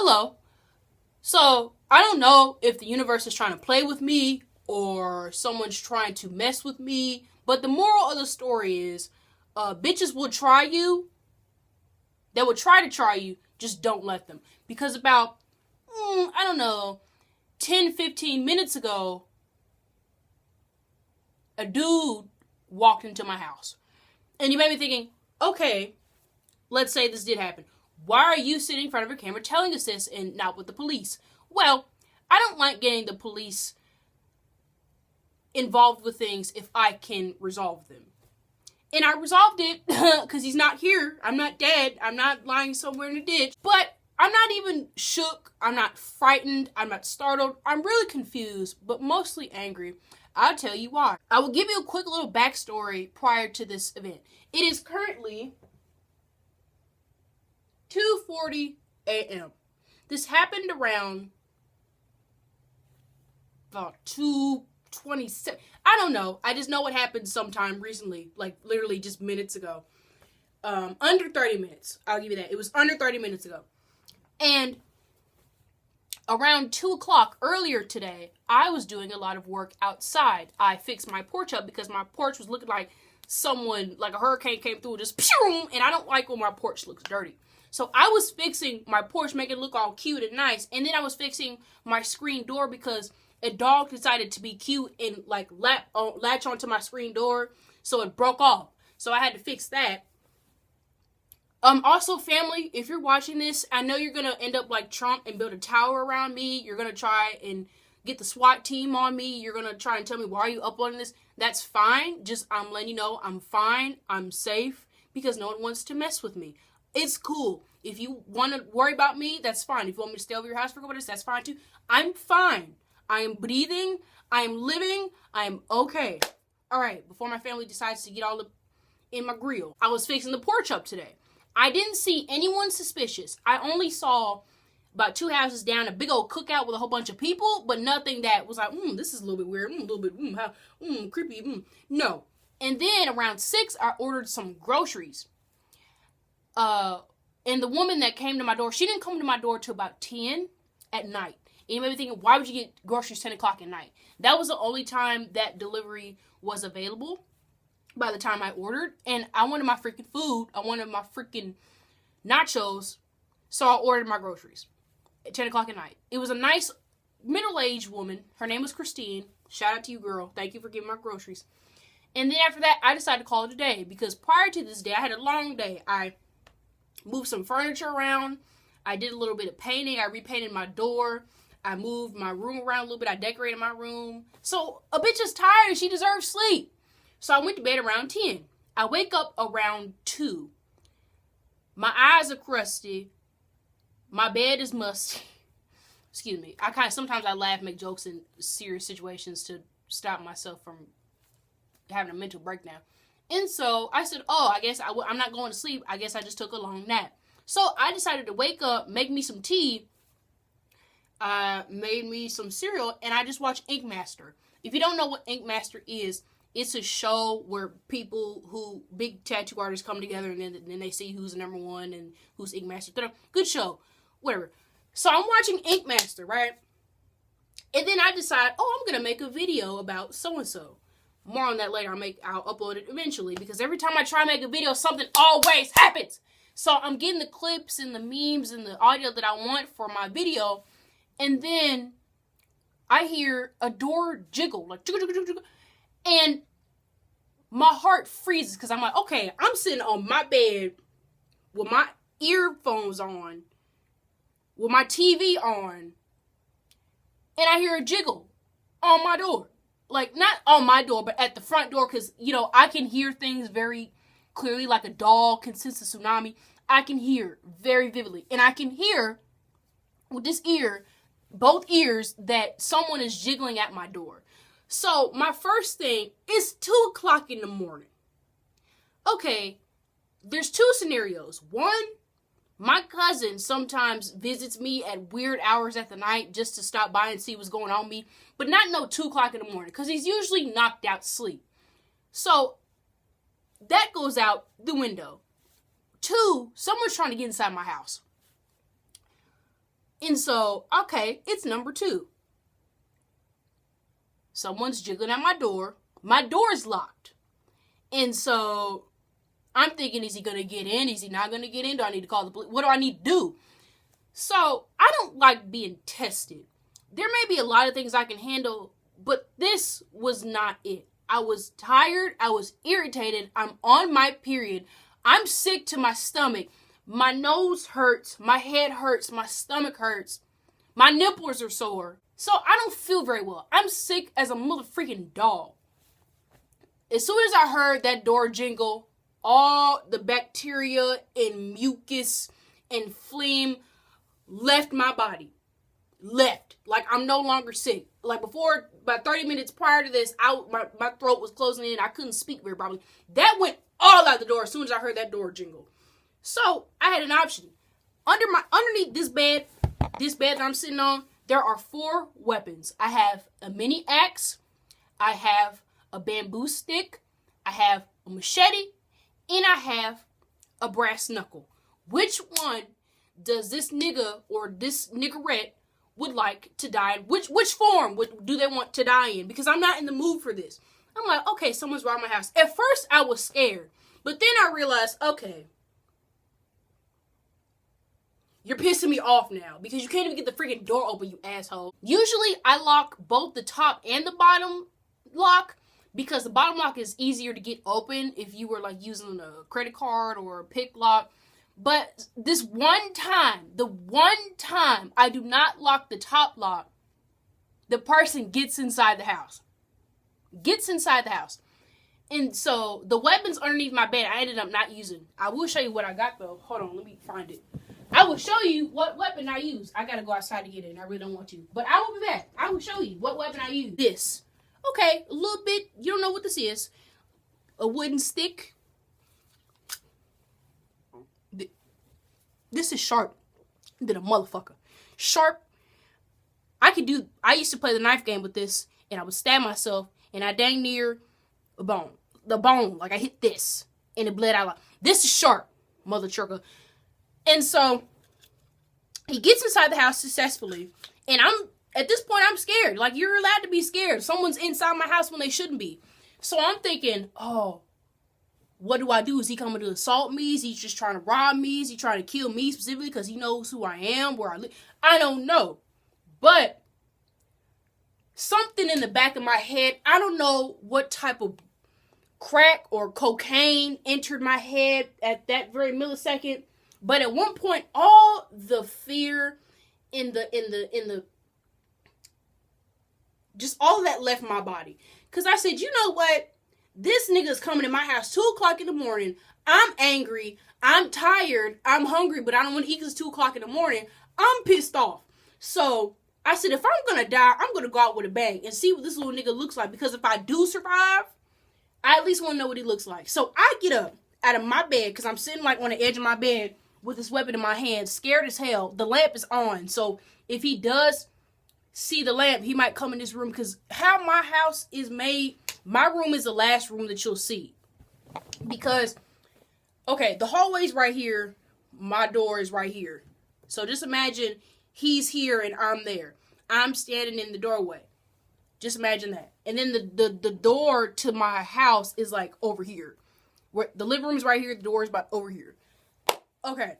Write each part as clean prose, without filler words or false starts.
hello. So, I don't know if the universe is trying to play with me or someone's trying to mess with me, but the moral of the story is, bitches will try you. They will try to try you, just don't let them. Because about, I don't know, 10, 15 minutes ago, a dude walked into my house. And you may be thinking, okay, let's say this did happen. Why are you sitting in front of a camera telling us this and not with the police? Well, I don't like getting the police involved with things if I can resolve them. And I resolved it because he's not here. I'm not dead. I'm not lying somewhere in a ditch. But I'm not even shook. I'm not frightened. I'm not startled. I'm really confused, but mostly angry. I'll tell you why. I will give you a quick little backstory prior to this event. It is currently 2:40 a.m. This happened around about 2:27. I don't know. I just know what happened sometime recently, like literally just minutes ago. Under 30 minutes. I'll give you that. It was under 30 minutes ago. And around 2 o'clock earlier today, I was doing a lot of work outside. I fixed my porch up because my porch was looking like someone, like a hurricane came through and just pew, and I don't like when my porch looks dirty. So I was fixing my porch, making it look all cute and nice, and then I was fixing my screen door because a dog decided to be cute and like latch onto my screen door, so it broke off. So I had to fix that. Also, family, if you're watching this, I know you're going to end up like Trump and build a tower around me. You're going to try and get the SWAT team on me. You're going to try and tell me, why are you uploading this? That's fine. Just, I'm letting you know I'm fine. I'm safe because no one wants to mess with me. It's cool. If you want to worry about me, that's fine. If you want me to stay over your house for a couple days, that's fine too. I'm fine. I am breathing. I am living. I am okay. All right. Before my family decides to get all up in my grill, I was fixing the porch up today. I didn't see anyone suspicious. I only saw about 2 houses down a big old cookout with a whole bunch of people, but nothing that was like, this is a little bit weird, a little bit, creepy, No. And then around 6, I ordered some groceries. And the woman that came to my door, she didn't come to my door till about 10 at night. And you may be thinking, why would you get groceries 10 o'clock at night? That was the only time that delivery was available. By the time I ordered, and I wanted my freaking food, I wanted my freaking nachos, so I ordered my groceries at 10 o'clock at night. It was a nice middle-aged woman. Her name was Christine. Shout out to you, girl. Thank you for getting my groceries. And then after that, I decided to call it a day, because prior to this day, I had a long day. I moved some furniture around. I did a little bit of painting. I repainted my door. I moved my room around a little bit. I decorated my room. So a bitch is tired and she deserves sleep. So I went to bed around 10. I wake up around 2. My eyes are crusty. My bed is musty. Excuse me. Sometimes I laugh, make jokes in serious situations to stop myself from having a mental breakdown. And so I said, I guess I'm not going to sleep. I guess I just took a long nap. So I decided to wake up, make me some tea. I made me some cereal, and I just watched Ink Master. If you don't know what Ink Master is, it's a show where big tattoo artists come together and then they see who's the number one and who's Ink Master. Good show. Whatever. So I'm watching Ink Master, right? And then I decide, I'm going to make a video about so-and-so. More on that later. I'll upload it eventually, because every time I try to make a video, something always happens. So I'm getting the clips and the memes and the audio that I want for my video. And then I hear a door jiggle, like jiggle, jiggle, jiggle. And my heart freezes because I'm like, okay, I'm sitting on my bed with my earphones on, with my TV on, and I hear a jiggle on my door. Like, not on my door, but at the front door, because, I can hear things very clearly, like a dog can sense a tsunami. I can hear very vividly. And I can hear with this ear, both ears, that someone is jiggling at my door. So, my first thing is 2 o'clock in the morning. Okay, there's 2 scenarios. One, my cousin sometimes visits me at weird hours at the night just to stop by and see what's going on with me, but not 2 o'clock in the morning, because he's usually knocked out sleep. So, that goes out the window. 2, someone's trying to get inside my house. And so, okay, it's number 2. Someone's jiggling at my door. My door is locked. And so I'm thinking, is he going to get in? Is he not going to get in? Do I need to call the police? What do I need to do? So I don't like being tested. There may be a lot of things I can handle, but this was not it. I was tired. I was irritated. I'm on my period. I'm sick to my stomach. My nose hurts. My head hurts. My stomach hurts. My nipples are sore. So I don't feel very well. I'm sick as a motherfucking dog. As soon as I heard that door jingle, all the bacteria and mucus and phlegm left my body. Left. Like, I'm no longer sick. Like, before, about 30 minutes prior to this, my throat was closing in. I couldn't speak very properly. That went all out the door as soon as I heard that door jingle. So, I had an option. Underneath this bed that I'm sitting on, there are 4 weapons. I have a mini axe. I have a bamboo stick. I have a machete. And I have a brass knuckle. Which one does this nigga or this niggerette would like to die in? Which form do they want to die in? Because I'm not in the mood for this. I'm like, okay, someone's robbing my house. At first, I was scared. But then I realized, okay, you're pissing me off now. Because you can't even get the freaking door open, you asshole. Usually, I lock both the top and the bottom lock. Because the bottom lock is easier to get open if you were like using a credit card or a pick lock. But the one time I do not lock the top lock, the person gets inside the house. And so the weapons underneath my bed, I ended up not using. I will show you what I got though. Hold on, let me find it. I will show you what weapon I use. I gotta go outside to get it. I really don't want to. But I will be back. I will show you what weapon I use. This. Okay, a little bit. You don't know what this is. A wooden stick. This is sharp than a motherfucker. Sharp. I used to play the knife game with this, and I would stab myself, and I dang near a bone. The bone, like I hit this, and it bled out. This is sharp, mother trucker. And so, he gets inside the house successfully, and at this point, I'm scared. Like, you're allowed to be scared. Someone's inside my house when they shouldn't be. So I'm thinking, oh, what do I do? Is he coming to assault me? Is he just trying to rob me? Is he trying to kill me specifically because he knows who I am, where I live? I don't know. But something in the back of my head, I don't know what type of crack or cocaine entered my head at that very millisecond. But at one point, all the fear just all of that left my body. Because I said, you know what? This nigga's coming in my house 2 o'clock in the morning. I'm angry. I'm tired. I'm hungry, but I don't want to eat because it's 2 o'clock in the morning. I'm pissed off. So I said, if I'm going to die, I'm going to go out with a bang and see what this little nigga looks like. Because if I do survive, I at least want to know what he looks like. So I get up out of my bed because I'm sitting like on the edge of my bed with this weapon in my hand, scared as hell. The lamp is on. So if he does see the lamp, he might come in this room because how my house is made, my room is the last room that you'll see. Because, okay, the hallway's right here, my door is right here. So just imagine he's here and I'm there. I'm standing in the doorway. Just imagine that. And then the door to my house is like over here. Where the living room is right here, the door is about over here. Okay.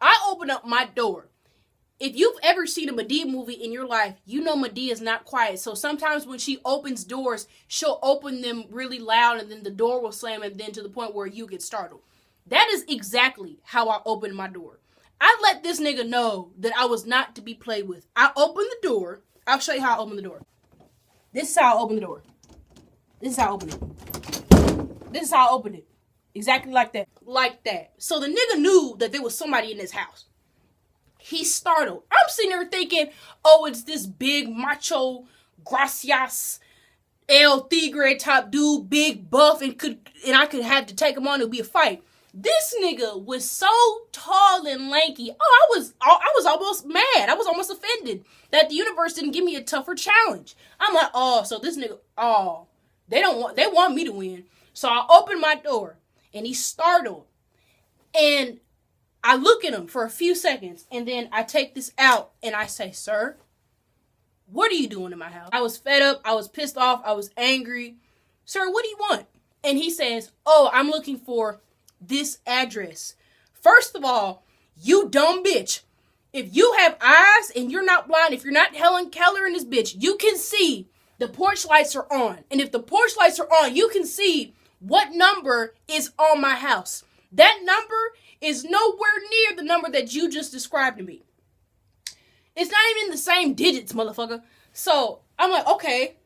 I open up my door. If you've ever seen a Madea movie in your life, you know Madea is not quiet. So sometimes when she opens doors, she'll open them really loud and then the door will slam and then to the point where you get startled. That is exactly how I opened my door. I let this nigga know that I was not to be played with. I opened the door. I'll show you how I opened the door. This is how I opened the door. This is how I opened it. This is how I opened it. Exactly like that. Like that. So the nigga knew that there was somebody in this house. He's startled. I'm sitting there thinking, oh, it's this big macho, gracias, El Tigre type dude, big buff, and I could have to take him on. It would be a fight. This nigga was so tall and lanky. Oh, I was almost mad. I was almost offended that the universe didn't give me a tougher challenge. I'm like, oh, so this nigga, oh, they want me to win. So I opened my door and he's startled. And I look at him for a few seconds, and then I take this out, and I say, sir, what are you doing in my house? I was fed up. I was pissed off. I was angry. Sir, what do you want? And he says, oh, I'm looking for this address. First of all, you dumb bitch. If you have eyes and you're not blind, if you're not Helen Keller in this bitch, you can see the porch lights are on. And if the porch lights are on, you can see what number is on my house. That number is nowhere near the number that you just described to me. It's not even the same digits, motherfucker. So I'm like, okay,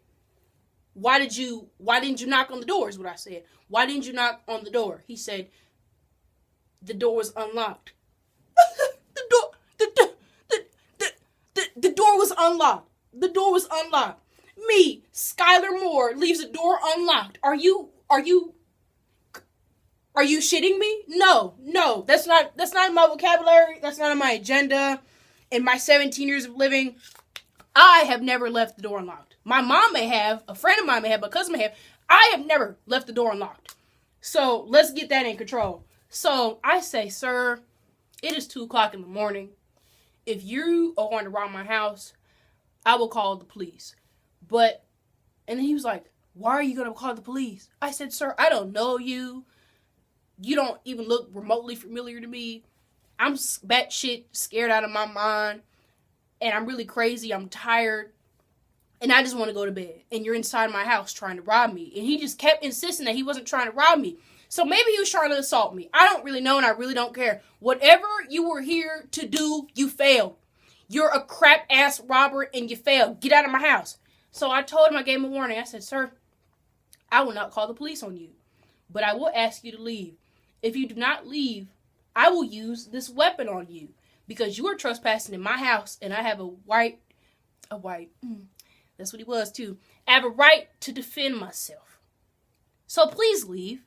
why didn't you knock on the door is what I said. Why didn't you knock on the door? He said, the door was unlocked. The door was unlocked. The door was unlocked. Me, Skylar Moore, leaves the door unlocked. Are you shitting me? No. That's not in my vocabulary. That's not on my agenda. In my 17 years of living, I have never left the door unlocked. My mom may have, a friend of mine may have, a cousin may have. I have never left the door unlocked. So let's get that in control. So I say, sir, it is 2 o'clock in the morning. If you are going to rob my house, I will call the police. And then he was like, why are you going to call the police? I said, sir, I don't know you. You don't even look remotely familiar to me. I'm batshit scared out of my mind. And I'm really crazy. I'm tired. And I just want to go to bed. And you're inside my house trying to rob me. And he just kept insisting that he wasn't trying to rob me. So maybe he was trying to assault me. I don't really know, and I really don't care. Whatever you were here to do, you failed. You're a crap-ass robber, and you failed. Get out of my house. So I told him, I gave him a warning. I said, sir, I will not call the police on you, but I will ask you to leave. If you do not leave, I will use this weapon on you because you are trespassing in my house, and I have that's what he was, too. I have a right to defend myself. So please leave.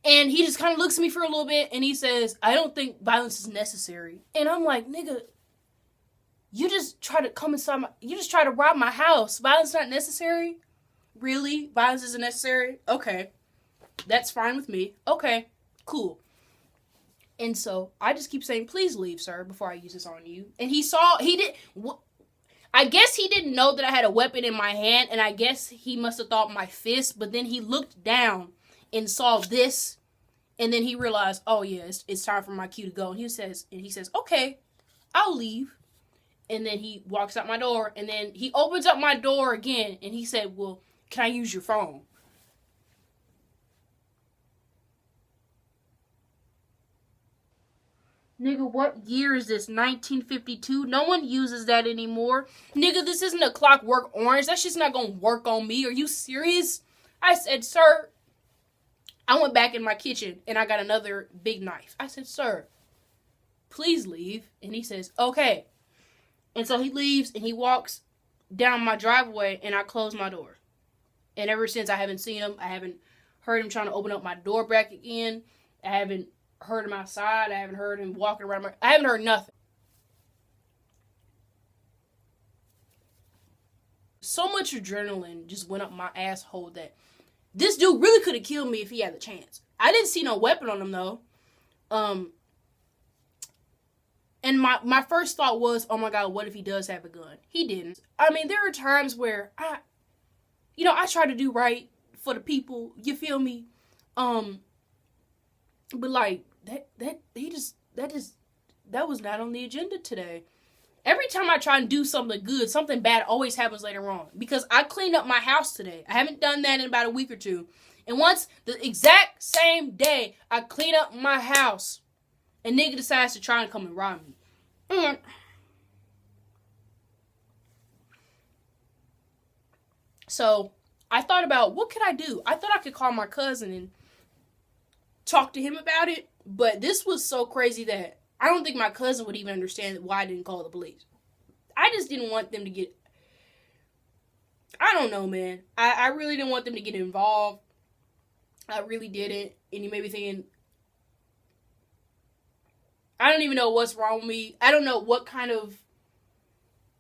And he just kind of looks at me for a little bit, and he says, I don't think violence is necessary. And I'm like, nigga, you just try to rob my house. Violence not necessary? Really? Violence isn't necessary? Okay. That's fine with me. Okay. Cool. And so I just keep saying, please leave, sir, before I use this on you. And I guess he didn't know that I had a weapon in my hand, and I guess he must have thought my fist, but then he looked down and saw this, and then he realized, oh yeah, it's time for my cue to go. And he says, okay, I'll leave. And then he walks out my door, and then he opens up my door again, and he said, well, can I use your phone? Nigga, what year is this? 1952? No one uses that anymore. Nigga, this isn't a Clockwork Orange. That shit's not gonna work on me. Are you serious? I said, sir, I went back in my kitchen and I got another big knife. I said, sir, please leave. And he says, okay. And so he leaves and he walks down my driveway and I close my door. And ever since I haven't seen him. I haven't heard him trying to open up my door back again. I haven't heard him outside. I haven't heard him walking around. I haven't heard nothing. So much adrenaline just went up my asshole that this dude really could have killed me if he had the chance. I didn't see no weapon on him, though. And my first thought was, oh my God, what if he does have a gun? He didn't. I mean, there are times where I try to do right for the people. You feel me? But like that was not on the agenda today. Every time I try and do something good, something bad always happens later on. Because I cleaned up my house today. I haven't done that in about a week or two. And once, the exact same day, I clean up my house, a nigga decides to try and come and rob me. So, I thought about, what could I do? I thought I could call my cousin and talk to him about it. But this was so crazy that I don't think my cousin would even understand why I didn't call the police. I just didn't want them to get... I don't know, man. I really didn't want them to get involved. I really didn't. And you may be thinking, I don't even know what's wrong with me. I don't know what kind of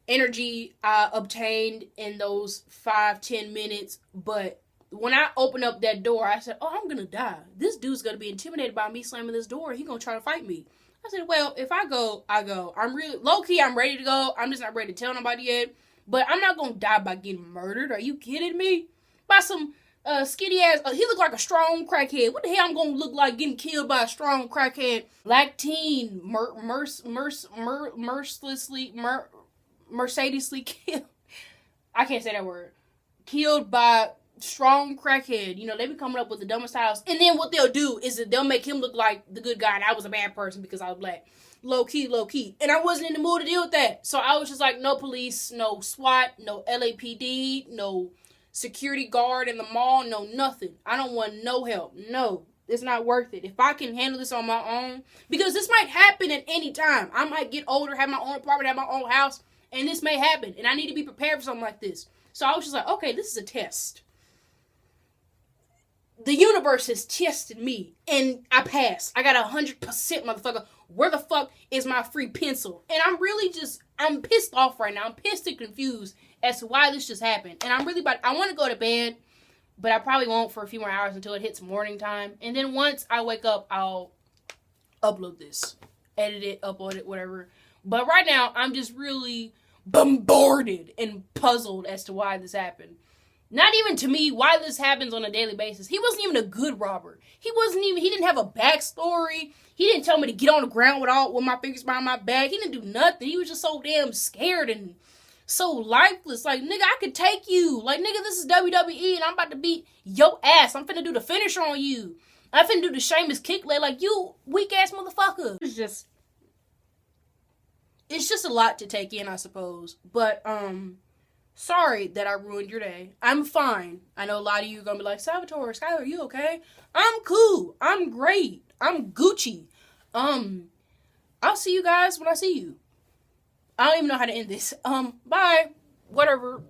energy I obtained in those 5-10 minutes. But when I opened up that door, I said, oh, I'm going to die. This dude's going to be intimidated by me slamming this door. He going to try to fight me. I said, well, if I go, I go. I'm really, low-key, I'm ready to go. I'm just not ready to tell nobody yet. But I'm not going to die by getting murdered. Are you kidding me? By some skinny ass, he looked like a strong crackhead. What the hell I'm going to look like getting killed by a strong crackhead? Black teen, mercilessly killed. I can't say that word. Killed by strong crackhead. You know, they be coming up with the dumbest styles. And then what they'll do is that they'll make him look like the good guy and I was a bad person because I was black. Low key. And I wasn't in the mood to deal with that. So I was just like, no police, no SWAT, no LAPD, no security guard in the mall, no nothing. I don't want no help. No, it's not worth it. If I can handle this on my own, because this might happen at any time. I might get older, have my own apartment, have my own house, and this may happen. And I need to be prepared for something like this. So I was just like, okay, this is a test. The universe has tested me, and I passed. I got 100%, motherfucker. Where the fuck is my free pencil? And I'm pissed off right now. I'm pissed and confused as to why this just happened. And I want to go to bed, but I probably won't for a few more hours until it hits morning time. And then once I wake up, I'll upload this. Edit it, upload it, whatever. But right now, I'm just really bombarded and puzzled as to why this happened. Not even to me why this happens on a daily basis. He wasn't even a good robber. He didn't have a backstory. He didn't tell me to get on the ground with my fingers behind my back. He didn't do nothing. He was just so damn scared and so lifeless. Like, nigga, I could take you. Like, nigga, this is WWE and I'm about to beat your ass. I'm finna do the finisher on you. I'm finna do the Sheamus kick leg. Like, you weak ass motherfucker. It's just a lot to take in, I suppose. But, sorry that I ruined your day. I'm fine. I know a lot of you are going to be like, Salvatore, Skylar, are you okay? I'm cool. I'm great. I'm Gucci. I'll see you guys when I see you. I don't even know how to end this. Bye. Whatever.